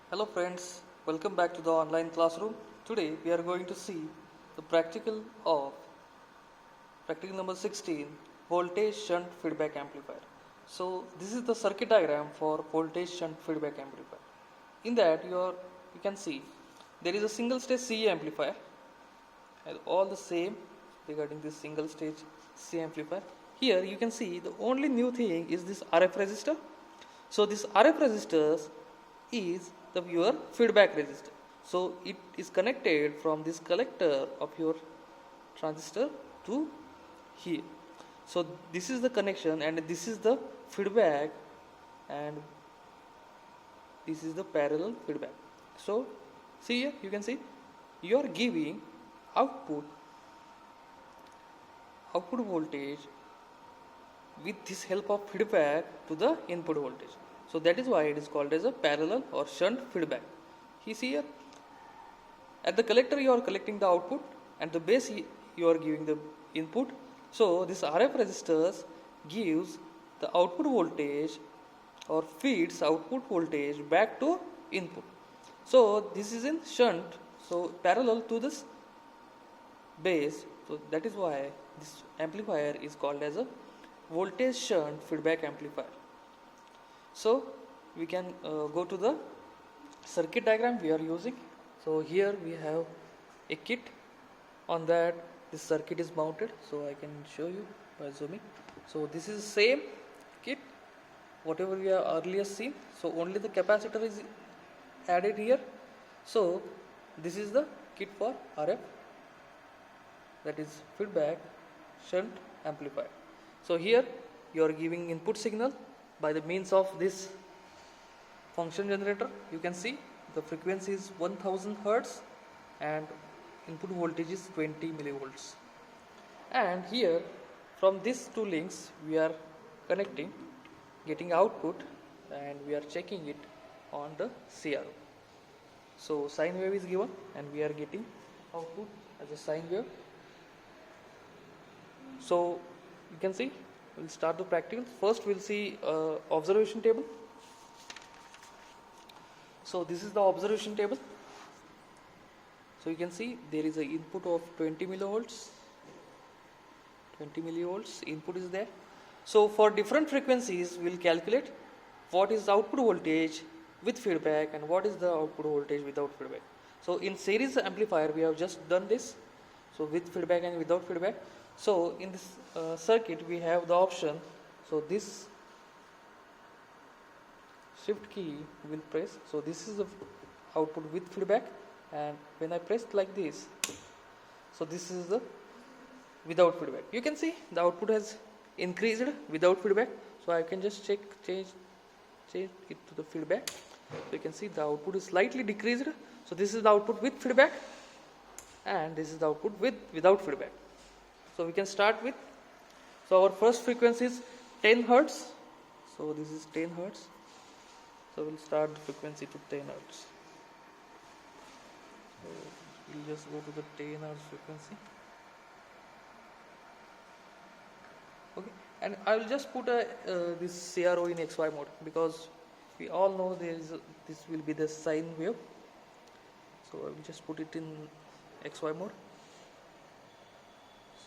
Hello friends, welcome back to the online classroom. Today we are going to see the practical number 16, voltage shunt feedback amplifier. So this is the circuit diagram for voltage shunt feedback amplifier. In that you can see there is a single stage CE amplifier and all the same regarding this single stage CE amplifier. Here you can see the only new thing is this RF resistor. So this RF resistors is your feedback resistor. So it is connected from this collector of your transistor to here. So this is the connection and this is the feedback and this is the parallel feedback. So see here you can see you are giving output voltage with this help of feedback to the input voltage. So that is why it is called as a parallel or shunt feedback. You see here at the collector you are collecting the output and the base you are giving the input. So this RF resistors gives the output voltage or feeds output voltage back to input. So this is in shunt, so parallel to this base. So that is why this amplifier is called as a voltage shunt feedback amplifier. So we can go to the circuit diagram we are using. So here we have a kit. On that this circuit is mounted, so I can show you by zooming. So this is same kit whatever we have earlier seen, so only the capacitor is added here. So this is the kit for RF, that is feedback shunt amplifier. So here you are giving input signal by the means of this function generator. You can see the frequency is 1000 Hz and input voltage is 20 millivolts. And here from these two links we are connecting, getting output, and we are checking it on the CRO. So sine wave is given and we are getting output as a sine wave. So you can see we'll start the practical. First we'll see observation table. So this is the observation table. So you can see there is an input of 20 millivolts. 20 millivolts input is there. So for different frequencies we'll calculate what is the output voltage with feedback and what is the output voltage without feedback. So in series amplifier we have just done this, so with feedback and without feedback. So in this circuit we have the option, so this shift key will press, so this is the output with feedback, and when I press like this, so this is the without feedback. You can see the output has increased without feedback, so I can just change it to the feedback. So you can see the output is slightly decreased. So this is the output with feedback and this is the output without feedback. So we can start with, so our first frequency is 10 Hertz. So this is 10 Hertz. So we'll start the frequency to 10 Hertz. So we'll just go to the 10 Hertz frequency. Okay, and I will just put this CRO in XY mode because we all know this will be the sine wave. So I will just put it in XY mode.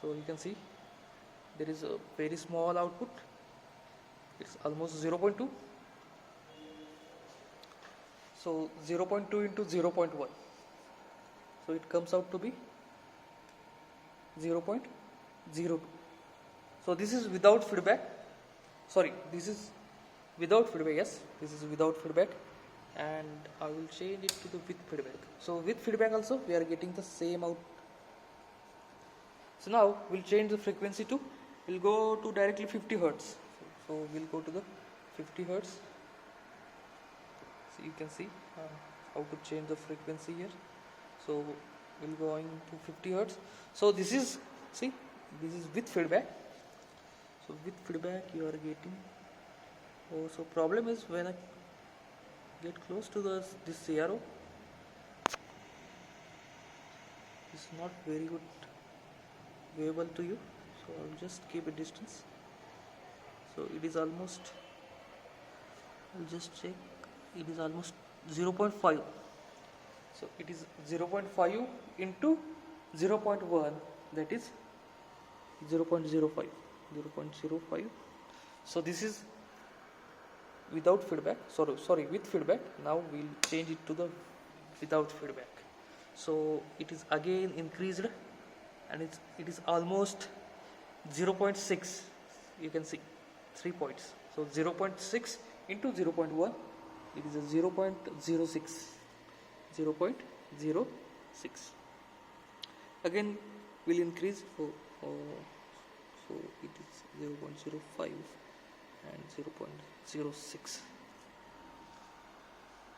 So you can see there is a very small output, it's almost 0.2. So 0.2 into 0.1, so it comes out to be 0.02. So this is without feedback, sorry, this is without feedback, yes, this is without feedback, and I will change it to the with feedback. So with feedback also we are getting the same out. So now we'll change the frequency to, we'll go to directly 50 Hertz. So we'll go to the 50 Hertz. So you can see how to change the frequency here. So we'll going to 50 Hertz. So this is, see, this is with feedback. So with feedback you are getting, oh, so problem is when I get close to this CRO, it's not very good viewable to you, so I'll just keep a distance. So it is almost, I'll just check, it is almost 0.5. So it is 0.5 into 0.1, that is 0.05. 0.05. So this is without feedback, sorry with feedback. Now we'll change it to the without feedback. So it is again increased, and it is almost 0.6. you can see 3 points. So 0.6 into 0.1, it is a 0.06. 0.06. Again will increase. So it is 0.05 and 0.06.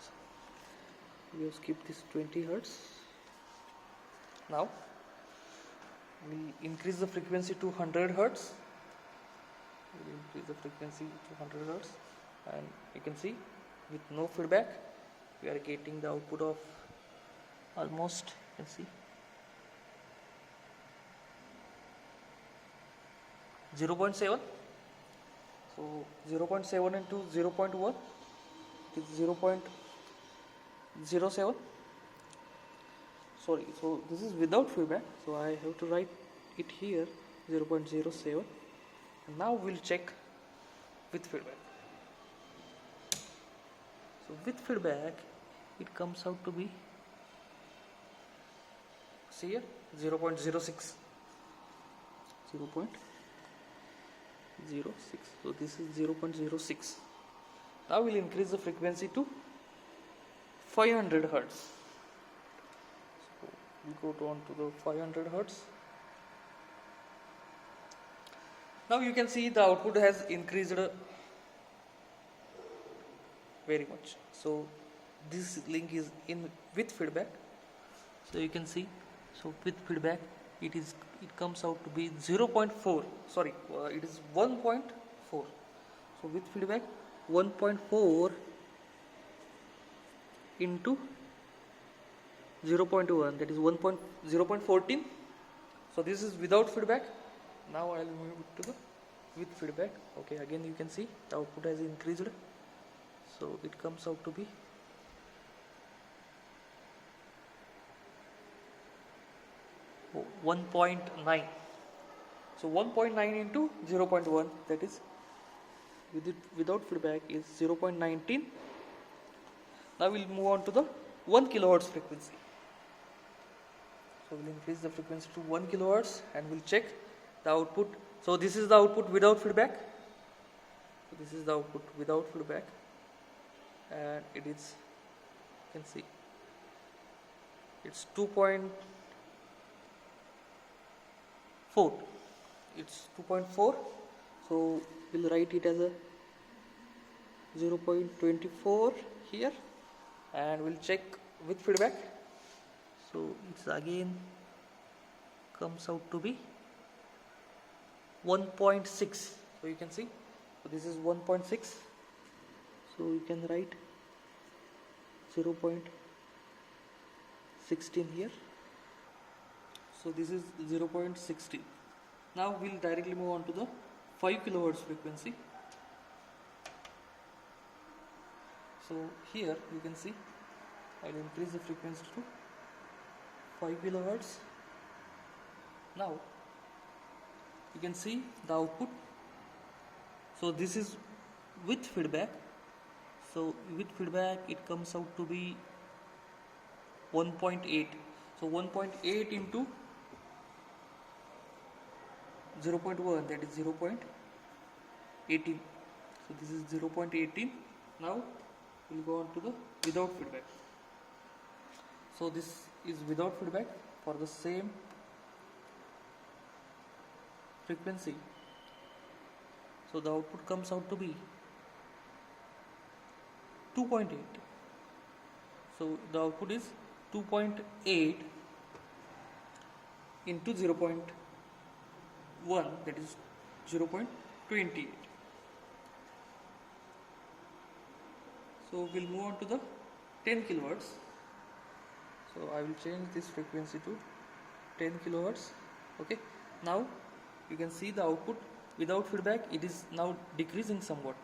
So we have skipped this 20 Hertz. Now we increase the frequency to 100 Hertz. We increase the frequency to 100 Hertz, and you can see with no feedback we are getting the output of almost, you can see, 0.7. So 0.7 into 0.1 is 0.07. Sorry, so this is without feedback, so I have to write it here 0.07. and now we'll check with feedback. So with feedback it comes out to be, see here, 0.06. 0.06. So this is 0.06. Now we'll increase the frequency to 500 Hertz. So we go on to the 500 Hertz. Now you can see the output has increased very much. So this link is in with feedback. So you can see, so with feedback it comes out to be 0.4. Sorry, it is 1.4. So with feedback 1.4 into 0.1, that is 0.14. So this is without feedback. Now I will move it to the with feedback. Okay, again you can see the output has increased. So it comes out to be 1.9. So 1.9 into 0.1, that is without feedback is 0.19. Now we'll move on to the 1 kilohertz frequency. So we'll increase the frequency to 1 kilohertz and we'll check the output. So this is the output without feedback. So this is the output without feedback, and it is, you can see, it's 2.4. It's 2.4. So we'll write it as a 0.24 here, and we'll check with feedback. So it's again comes out to be 1.6. So you can see, so this is 1.6. So you can write 0.16 here. So this is 0.16. Now we'll directly move on to the 5 kilohertz frequency. So here you can see I'll increase the frequency to 5 kilohertz. Now you can see the output. So this is with feedback. So with feedback it comes out to be 1.8. So 1.8 into 0.1, that is 0.18. So this is 0.18. Now we'll go on to the without feedback. So this is without feedback for the same frequency. So the output comes out to be 2.8. So the output is 2.8 into 0.1, that is 0.28. So we'll move on to the 10 kilohertz. So I will change this frequency to 10 kilohertz. Okay, now you can see the output without feedback, it is now decreasing somewhat.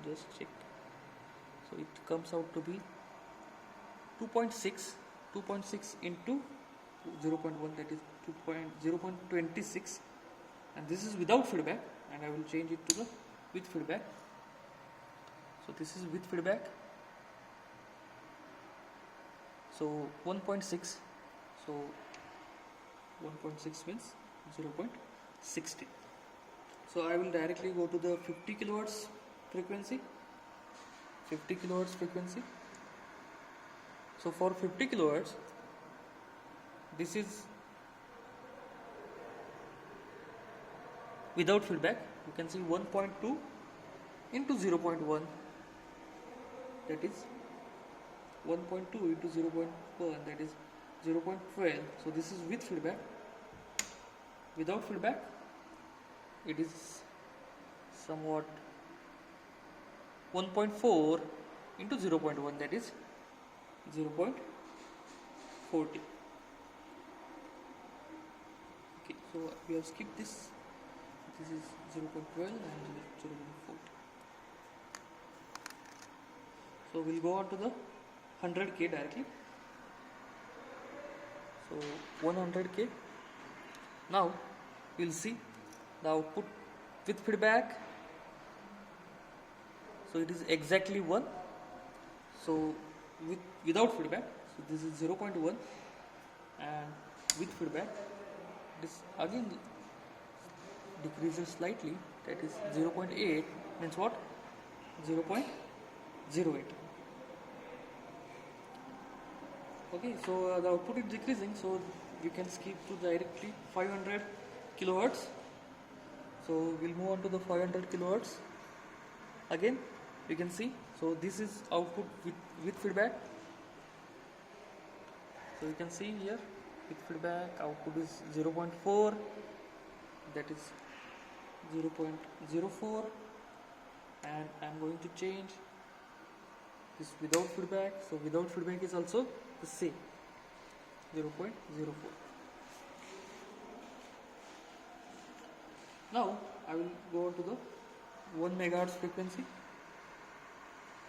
Just check. So So it comes out to be 2.6 into 0.1, that is 0.26, and this is without feedback, and I will change it to the with feedback. So this is with feedback. So 1.6, so 1.6 means 0.60. So I will directly go to the 50 kilohertz frequency. 50 kilohertz frequency. So for 50 kilohertz, this is without feedback. You can see 1.2 into 0.1, that is 1.2 into 0.1, that is 0.12. So this is with feedback. Without feedback, it is somewhat 1.4 into 0.1, that is 0.40. Okay, so we have skipped this. This is 0.12 and 0.40. So we'll go on to the 100K directly. So 100K. Now we'll see the output with feedback. So it is exactly 1. So without feedback, so this is 0.1, and with feedback this again decreases slightly, that is 0.8, means what? 0.08. Okay, so the output is decreasing, so we can skip to directly 500 kilohertz. So we'll move on to the 500 kilohertz. Again you can see, so this is output with feedback. So you can see here, with feedback output is 0.4, that is 0.04, and I'm going to change this without feedback. So without feedback is also the same, 0.04. Now I will go on to the 1 megahertz frequency.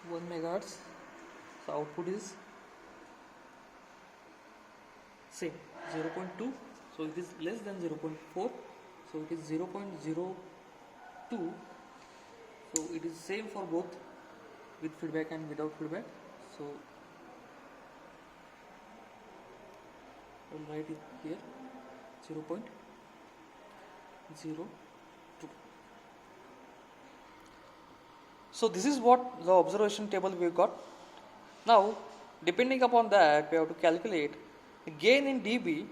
1 megahertz. So output is same, 0.2. So it is less than 0.4. So it is 0.02. So it is same for both with feedback and without feedback. So I will write it here, 0.02. So this is what the observation table we got. Now depending upon that, we have to calculate the gain in dB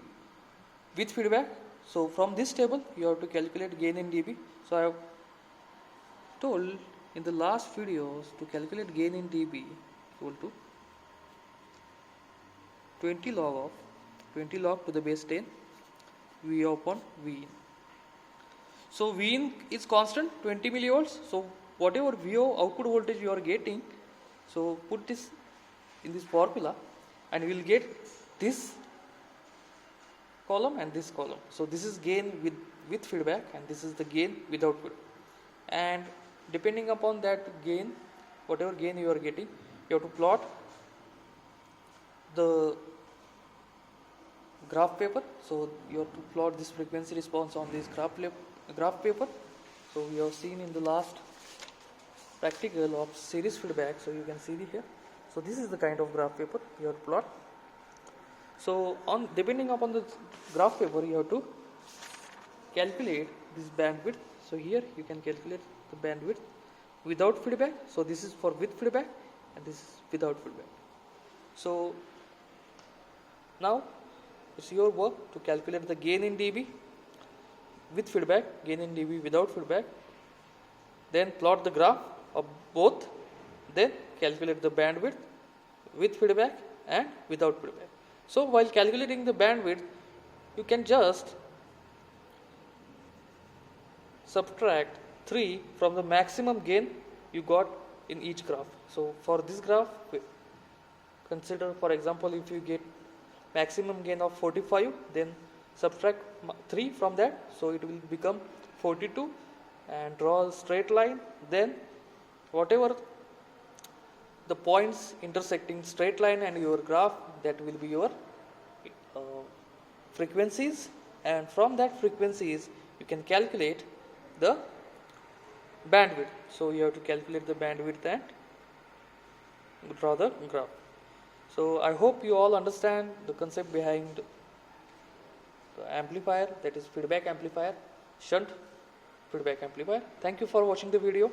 with feedback. So from this table you have to calculate gain in dB. So I have told in the last videos to calculate gain in dB equal to 20 log to the base 10 V upon V in. So V in is constant, 20 millivolts. So whatever VO output voltage you are getting, so put this in this formula and you will get this column and this column. So this is gain with feedback and this is the gain without feedback. And depending upon that gain, whatever gain you are getting, you have to plot the graph paper. So you have to plot this frequency response on this graph paper. So we have seen in the last practical of series feedback, so you can see it here. So this is the kind of graph paper you have to plot. So on depending upon the graph paper, you have to calculate this bandwidth. So here you can calculate the bandwidth without feedback. So this is for with feedback and this is without feedback. So now it's your work to calculate the gain in dB with feedback, gain in dB without feedback, then plot the graph of both, then calculate the bandwidth with feedback and without feedback. So while calculating the bandwidth, you can just subtract 3 from the maximum gain you got in each graph. So for this graph, consider for example if you get maximum gain of 45, then subtract 3 from that, so it will become 42, and draw a straight line. Then whatever the points intersecting straight line and your graph, that will be your uh, frequencies, and from that frequencies you can calculate the bandwidth. So you have to calculate the bandwidth and draw the graph. So I hope you all understand the concept behind the amplifier, that is feedback amplifier, shunt feedback amplifier. Thank you for watching the video.